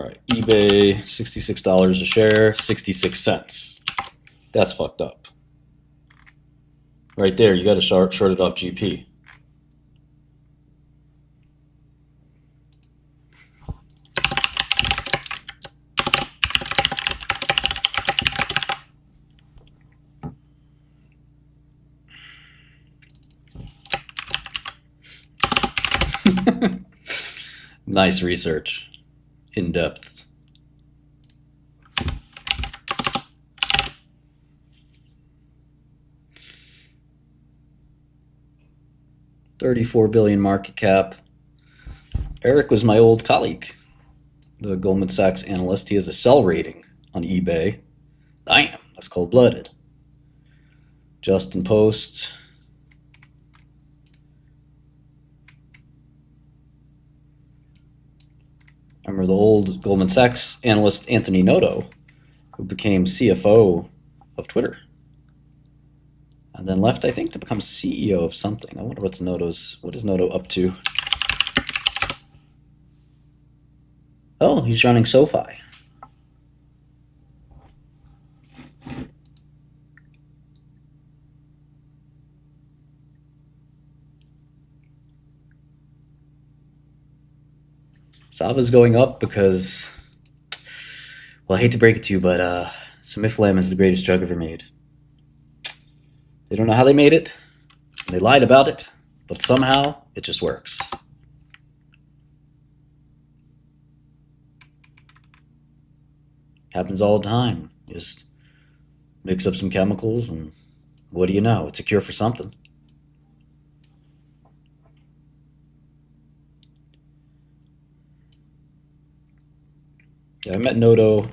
right, eBay, $66 a share, 66 cents. That's fucked up. Right there, you got to short it off GP. Nice research, in depth. $34 billion market cap. Eric was my old colleague, the Goldman Sachs analyst. He has a sell rating on eBay. Damn, that's cold-blooded. Justin posts. Remember the old Goldman Sachs analyst Anthony Noto, who became CFO of Twitter, and then left, I think, to become CEO of something. I wonder what is Noto up to? Oh, he's running Sofi. Sava's going up because, well, I hate to break it to you, but Semiflam is the greatest drug ever made. They don't know how they made it. They lied about it, but somehow it just works. Happens all the time. Just mix up some chemicals and what do you know? It's a cure for something. Yeah, I met Noto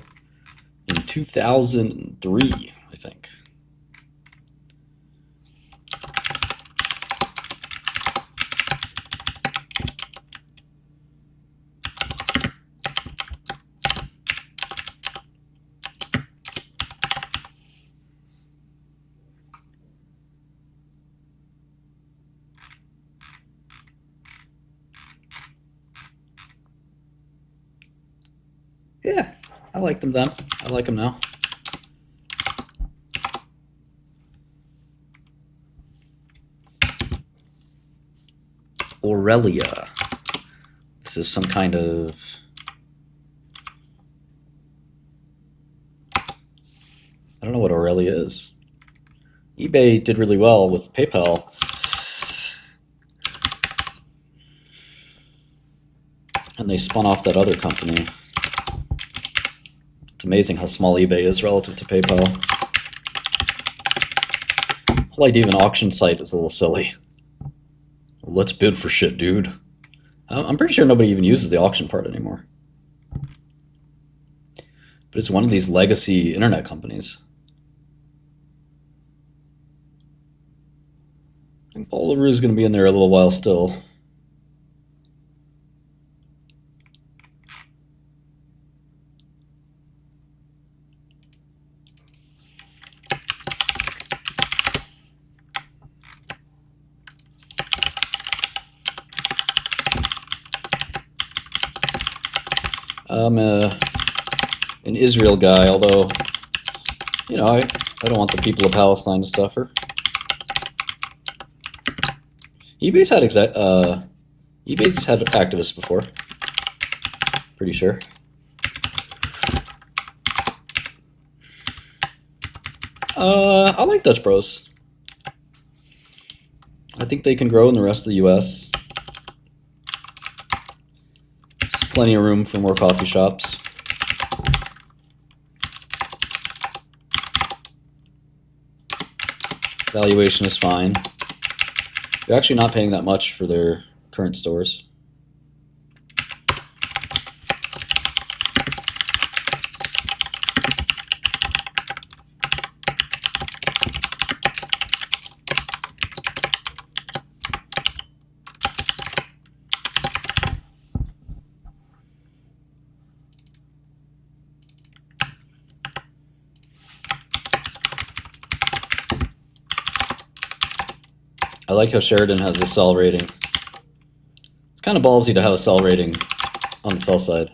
in 2003, I think. Yeah, I liked them then. I like them now. Aurelia. This is some kind of... I don't know what Aurelia is. eBay did really well with PayPal. And they spun off that other company. It's amazing how small eBay is relative to PayPal. The whole idea of an auction site is a little silly. Let's bid for shit, dude. I'm pretty sure nobody even uses the auction part anymore. But it's one of these legacy internet companies. I think Paul LaRue is going to be in there a little while still. I'm an Israel guy, although, you know, I don't want the people of Palestine to suffer. eBay's had activists before, pretty sure. I like Dutch Bros. I think they can grow in the rest of the U.S. There's plenty of room for more coffee shops. Valuation is fine. They're actually not paying that much for their current stores. I like how Sheridan has a sell rating. It's kind of ballsy to have a sell rating on the sell side.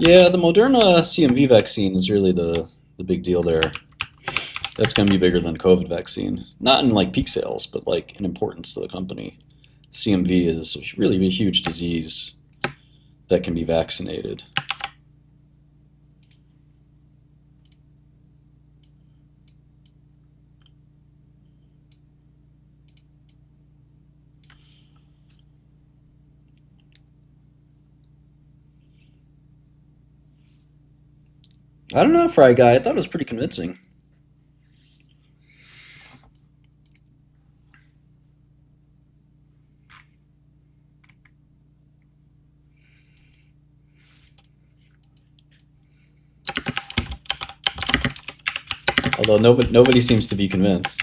Yeah, the Moderna CMV vaccine is really the big deal there. That's going to be bigger than COVID vaccine. Not in like peak sales, but like in importance to the company. CMV is really a huge disease that can be vaccinated. I don't know, Fry Guy. I thought it was pretty convincing. Although nobody seems to be convinced.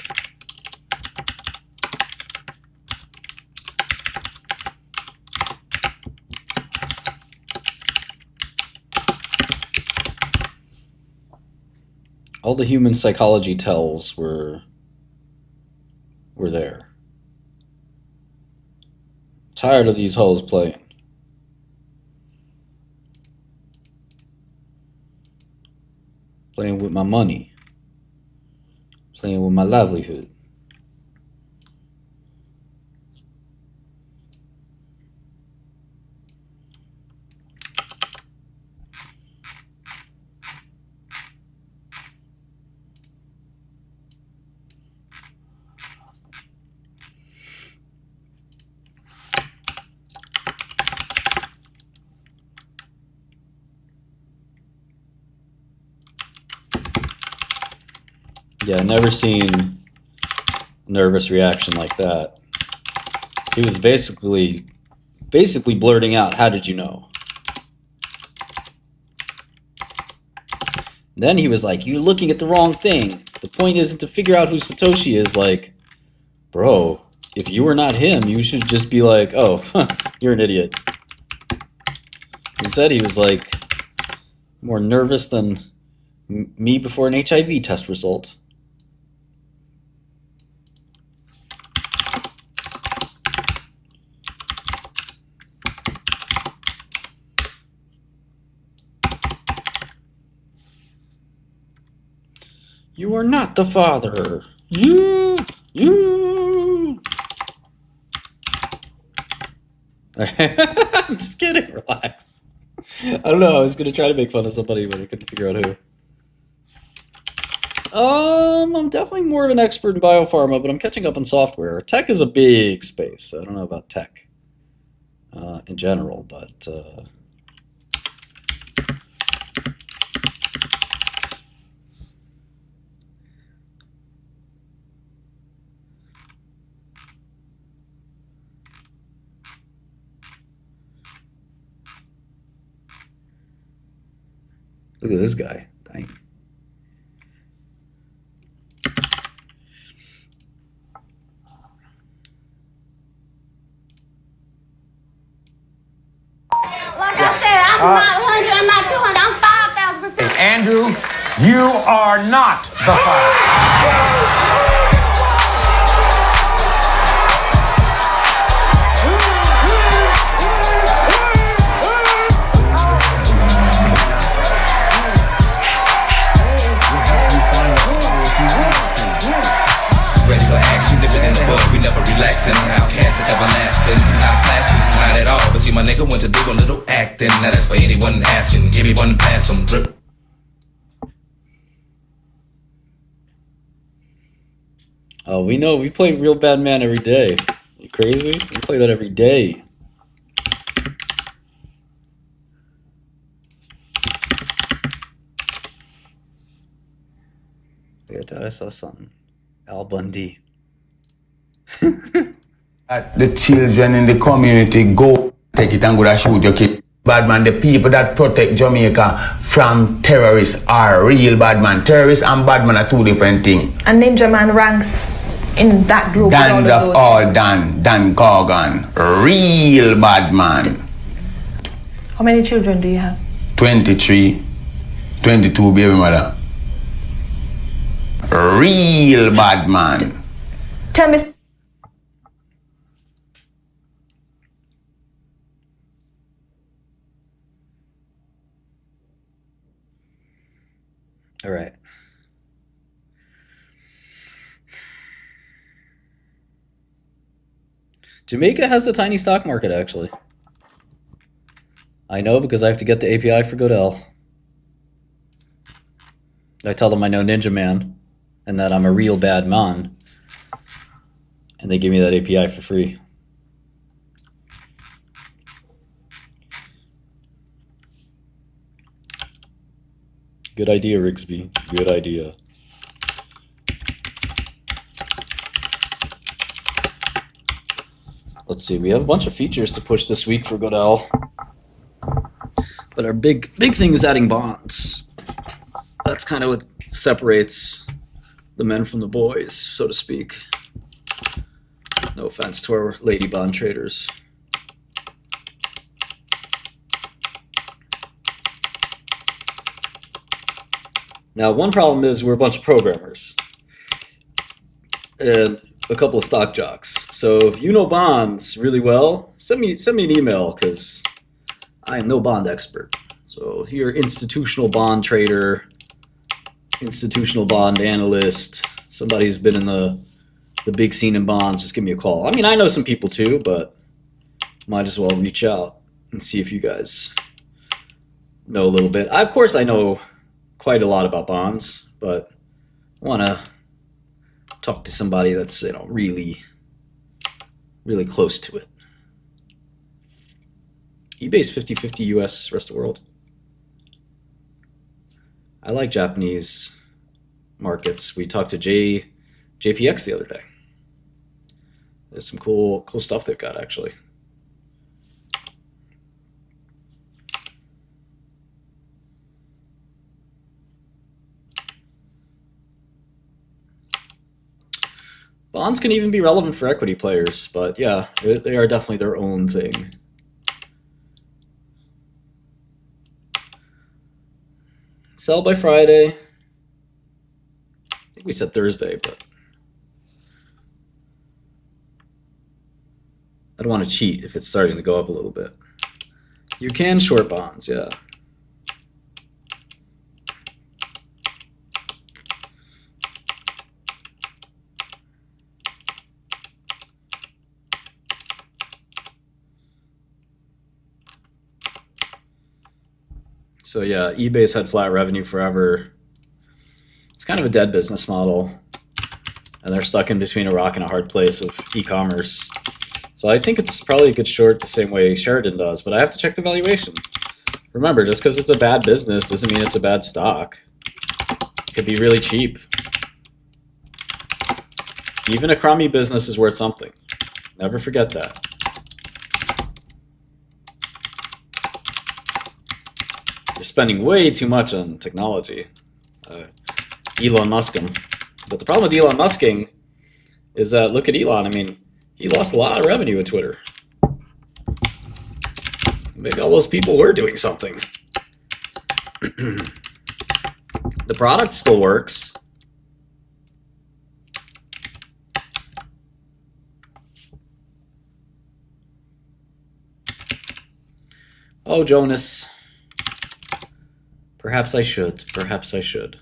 All the human psychology tells were there. Tired of these hoes playing. Playing with my money. Playing with my livelihood. Yeah, never seen a nervous reaction like that. He was basically blurting out, "How did you know?" Then he was like, "You're looking at the wrong thing. The point isn't to figure out who Satoshi is." Like, bro, if you were not him, you should just be like, "Oh, you're an idiot." Instead, he was like more nervous than me before an HIV test result. You are not the father. You. I'm just kidding. Relax. I don't know. I was gonna try to make fun of somebody, but I couldn't figure out who. I'm definitely more of an expert in biopharma, but I'm catching up on software. Tech is a big space. I don't know about tech in general, but look at this guy. Dang. Like I said, I'm not 100, I'm not 200, I'm 5,000%. Andrew, you are not the father. Ready for action, living in the bud, we never relaxing. Outcast is everlasting, not flashing, not at all. But see, my nigga went to do a little acting. Now that's for anyone asking. Give me one pass, some drip. Oh, we know. We play Real Bad Man every day. You crazy? We play that every day. I thought I saw something. Al Bundy. The children in the community go take it and go and shoot your kid. Bad man, the people that protect Jamaica from terrorists are real bad man. Terrorists and bad man are two different things. And Ninja Man ranks in that group. Dan of all Dan Corgan, real bad man. How many children do you have? 23, 22 baby mother. Real bad man. Tell me. Jamaica has a tiny stock market, actually. I know because I have to get the API for Godel. I tell them I know Ninja Man and that I'm a real bad man. And they give me that API for free. Good idea, Rigsby. Good idea. Let's see, we have a bunch of features to push this week for Godel. But our big thing is adding bonds. That's kind of what separates the men from the boys, so to speak. No offense to our lady bond traders. Now, one problem is we're a bunch of programmers and a couple of stock jocks. So if you know bonds really well, send me an email because I am no bond expert. So if you're institutional bond trader, institutional bond analyst, somebody who's been in the big scene in bonds, just give me a call. I mean, I know some people too, but might as well reach out and see if you guys know a little bit. Of course, I know quite a lot about bonds, but I want to talk to somebody that's, really close to it. eBay's 50-50 US, rest of the world. I like Japanese markets. We talked to JPX the other day. There's some cool stuff they've got, actually. Bonds can even be relevant for equity players, but yeah, they are definitely their own thing. Sell by Friday. I think we said Thursday, but I don't want to cheat if it's starting to go up a little bit. You can short bonds, yeah. So yeah, eBay's had flat revenue forever. It's kind of a dead business model. And they're stuck in between a rock and a hard place of e-commerce. So I think it's probably a good short the same way Shareholder does, but I have to check the valuation. Remember, just because it's a bad business doesn't mean it's a bad stock. It could be really cheap. Even a crummy business is worth something. Never forget that. You're spending way too much on technology. Elon Musking. But the problem with Elon Musking is that, look at Elon. I mean, he lost a lot of revenue with Twitter. Maybe all those people were doing something. The product still works. Oh, Jonas. Perhaps I should. Perhaps I should.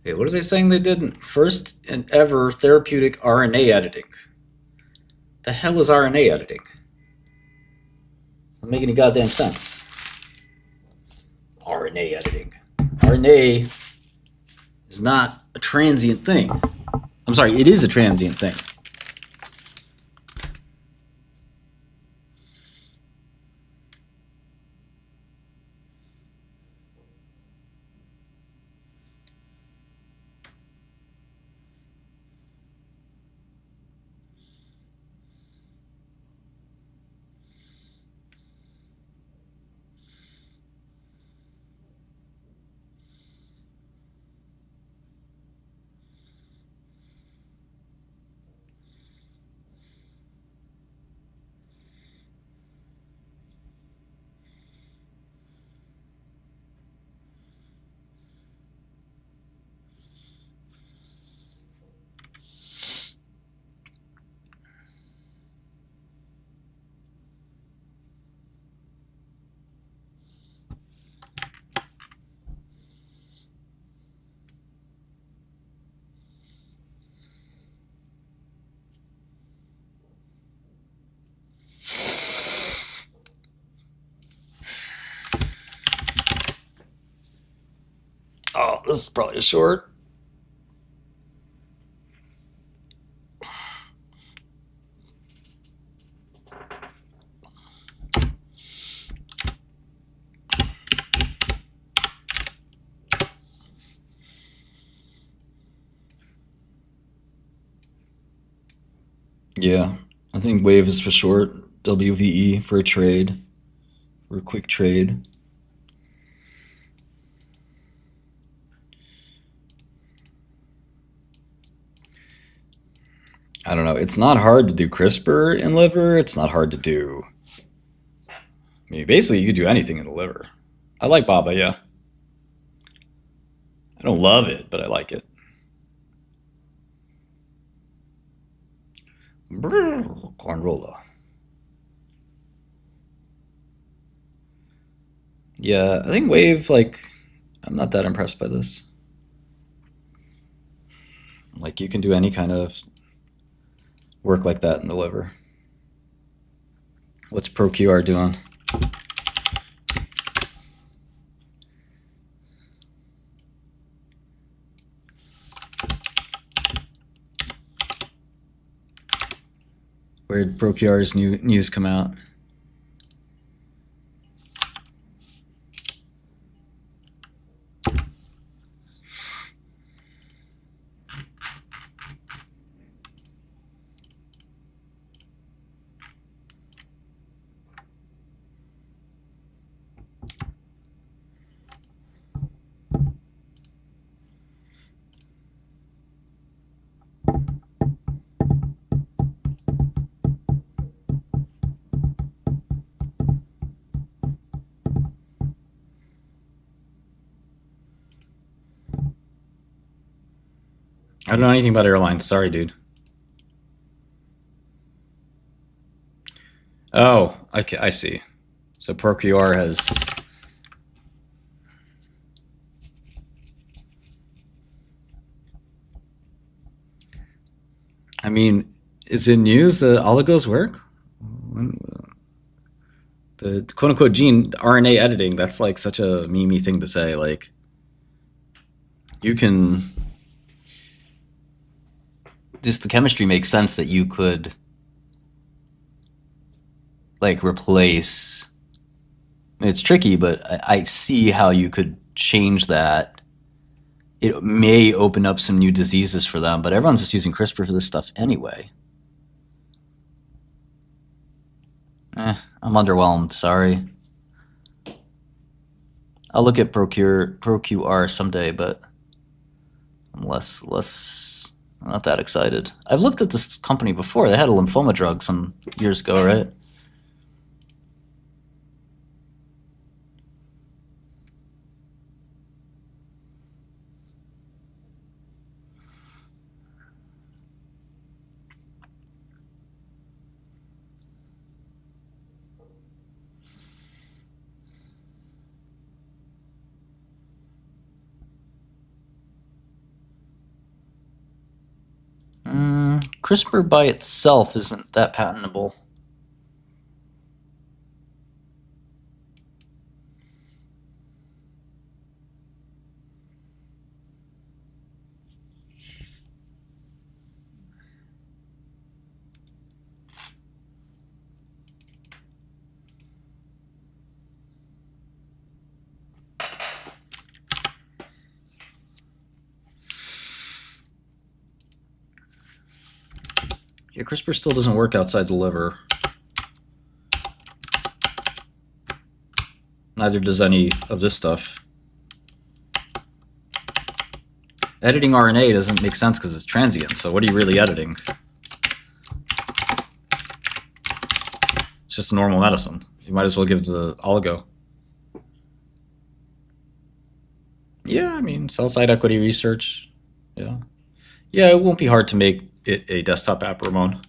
Hey, what are they saying they did? First and ever therapeutic RNA editing. The hell is RNA editing? Doesn't make any goddamn sense. RNA editing. RNA is not a transient thing. I'm sorry, it is a transient thing. Oh, this is probably a short. Yeah, I think wave is for short. WVE for a trade, for a quick trade. I don't know. It's not hard to do CRISPR in liver. It's not hard to do. I mean, basically, you could do anything in the liver. I like baba, yeah. I don't love it, but I like it. Brrr, corn rolla. Yeah, I think wave, like, I'm not that impressed by this. Like, you can do any kind of work like that in the liver. What's ProQR doing? Where did ProQR's news come out? I don't know anything about airlines. Sorry, dude. Oh, I see. So ProQR has... I mean, is it news that oligos work? The quote-unquote gene RNA editing, that's like such a memey thing to say. Like, you can... Just the chemistry makes sense that you could, like, replace... I mean, it's tricky, but I see how you could change that. It may open up some new diseases for them, but everyone's just using CRISPR for this stuff anyway. I'm underwhelmed, sorry. I'll look at ProQR someday, but I'm less not that excited. I've looked at this company before. They had a lymphoma drug some years ago, right? CRISPR by itself isn't that patentable. Yeah, CRISPR still doesn't work outside the liver. Neither does any of this stuff. Editing RNA doesn't make sense because it's transient, so what are you really editing? It's just normal medicine. You might as well give the oligo. Yeah, I mean, cell site equity research. Yeah. Yeah, it won't be hard to make it a desktop app, Ramon.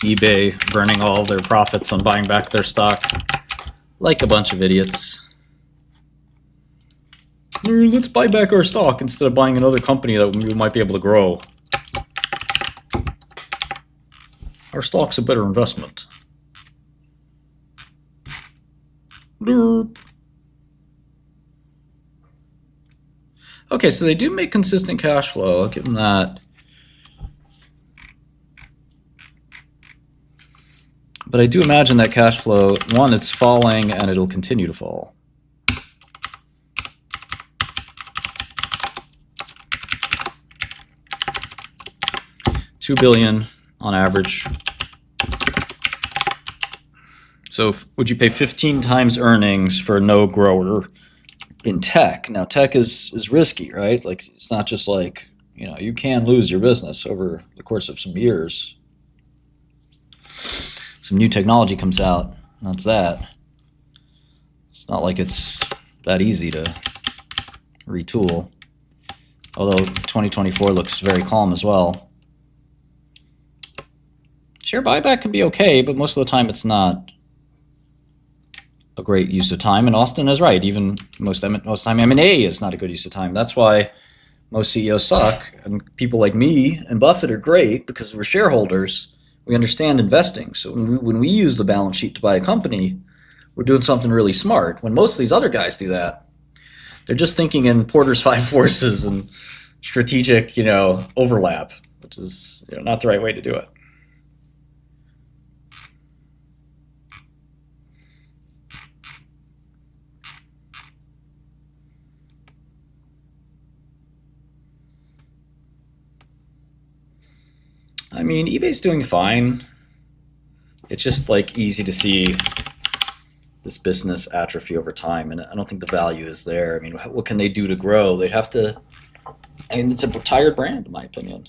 eBay burning all their profits on buying back their stock like a bunch of idiots. Let's buy back our stock instead of buying another company that we might be able to grow. Our stock's a better investment. Okay, so they do make consistent cash flow. I'll give them that. But I do imagine that cash flow, one, it's falling and it'll continue to fall. $2 billion on average. So would you pay 15 times earnings for no grower in tech? Now tech is risky, right? Like it's not just like, you can lose your business over the course of some years. Some new technology comes out, that's that. It's not like it's that easy to retool. Although 2024 looks very calm as well. Share buyback can be okay, but most of the time it's not a great use of time. And Austin is right. Even most time M&A is not a good use of time. That's why most CEOs suck. And people like me and Buffett are great because we're shareholders. We understand investing. So when we use the balance sheet to buy a company, we're doing something really smart. When most of these other guys do that, they're just thinking in Porter's 5 forces and strategic, overlap, which is not the right way to do it. I mean, eBay's doing fine. It's just like easy to see this business atrophy over time, and I don't think the value is there. I mean, what can they do to grow? They have to. I mean, it's a tired brand, in my opinion.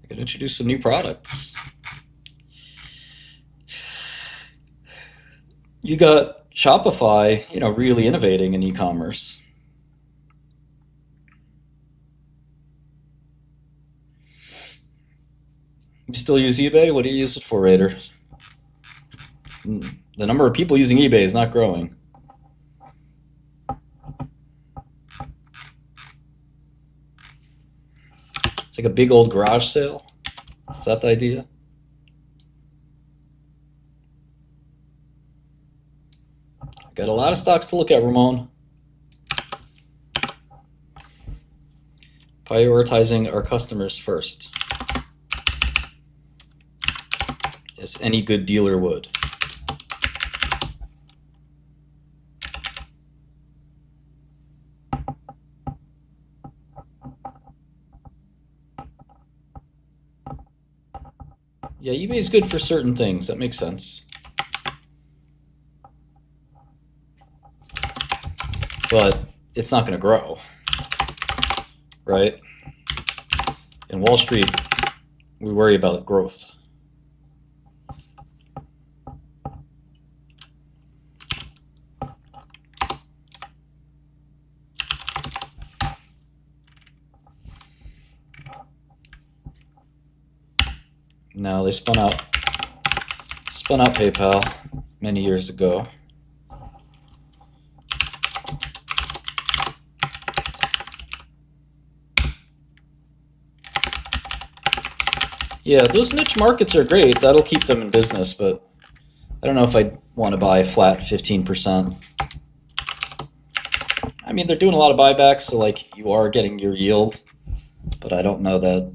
They could introduce some new products. You got Shopify, really innovating in e-commerce. You still use eBay? What do you use it for, Raider? The number of people using eBay is not growing. It's like a big old garage sale. Is that the idea? Got a lot of stocks to look at, Ramon. Prioritizing our customers first, as any good dealer would. Yeah, eBay is good for certain things. That makes sense. But it's not going to grow, right? In Wall Street, we worry about growth. No, they spun out PayPal many years ago. Yeah, those niche markets are great. That'll keep them in business, but I don't know if I'd want to buy a flat 15%. I mean, they're doing a lot of buybacks, so like you are getting your yield, but I don't know that.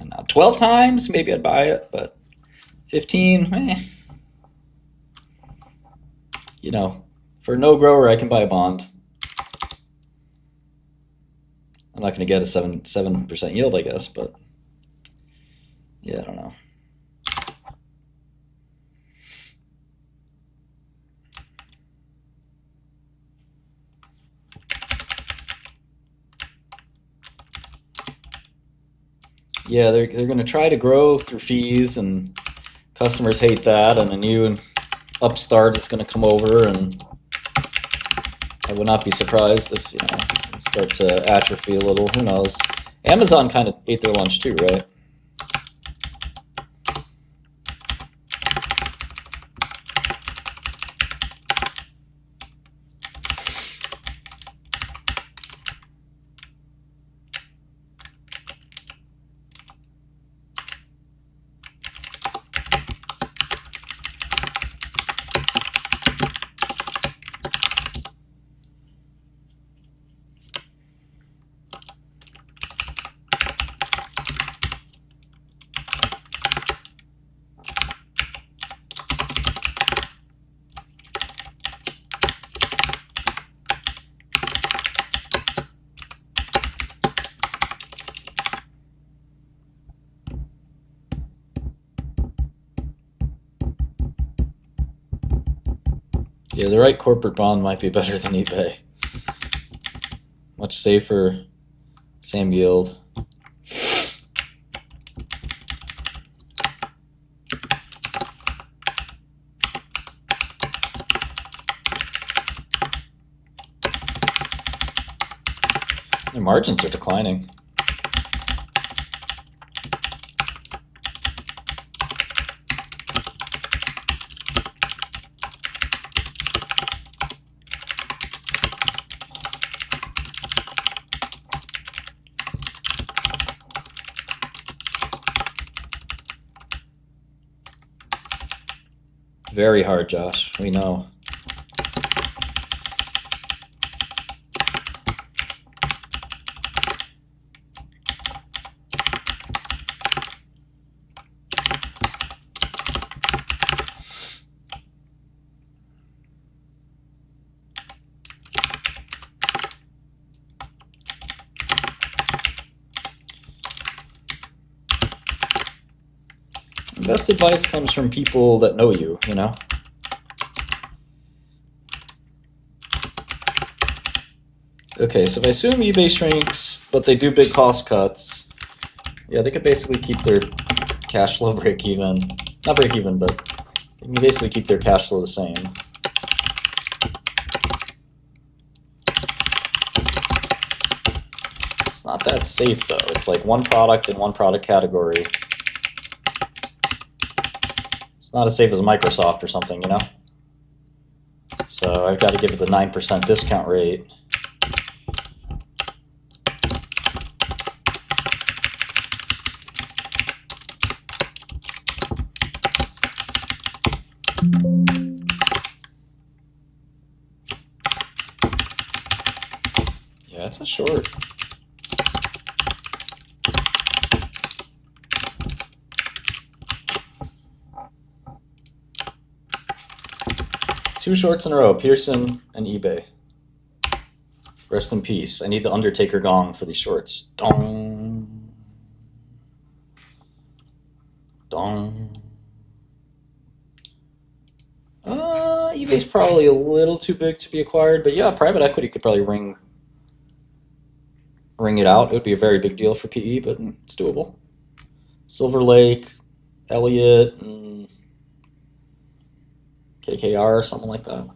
And now 12 times, maybe I'd buy it, but 15, for no grower, I can buy a bond. I'm not going to get a 7% yield, I guess, but yeah, I don't know. Yeah, they're going to try to grow through fees, and customers hate that, and a new upstart is going to come over, and I would not be surprised if, it start to atrophy a little. Who knows? Amazon kind of ate their lunch too, right? Yeah, the right corporate bond might be better than eBay. Much safer, same yield. Their margins are declining. Very hard, Josh. We know. Best advice comes from people that know you, you know? Okay, so if I assume eBay shrinks, but they do big cost cuts, yeah, they could basically keep their cash flow break even. Not break even, but they can basically keep their cash flow the same. It's not that safe though. It's like one product in one product category. It's not as safe as Microsoft or something, you know? So I've got to give it the 9% discount rate. Yeah, it's a short. Two shorts in a row, Pearson and eBay. Rest in peace. I need the Undertaker gong for these shorts. Dong. Dong. eBay's probably a little too big to be acquired, but yeah, private equity could probably ring it out. It would be a very big deal for PE, but it's doable. Silver Lake, Elliott, and KKR, something like that.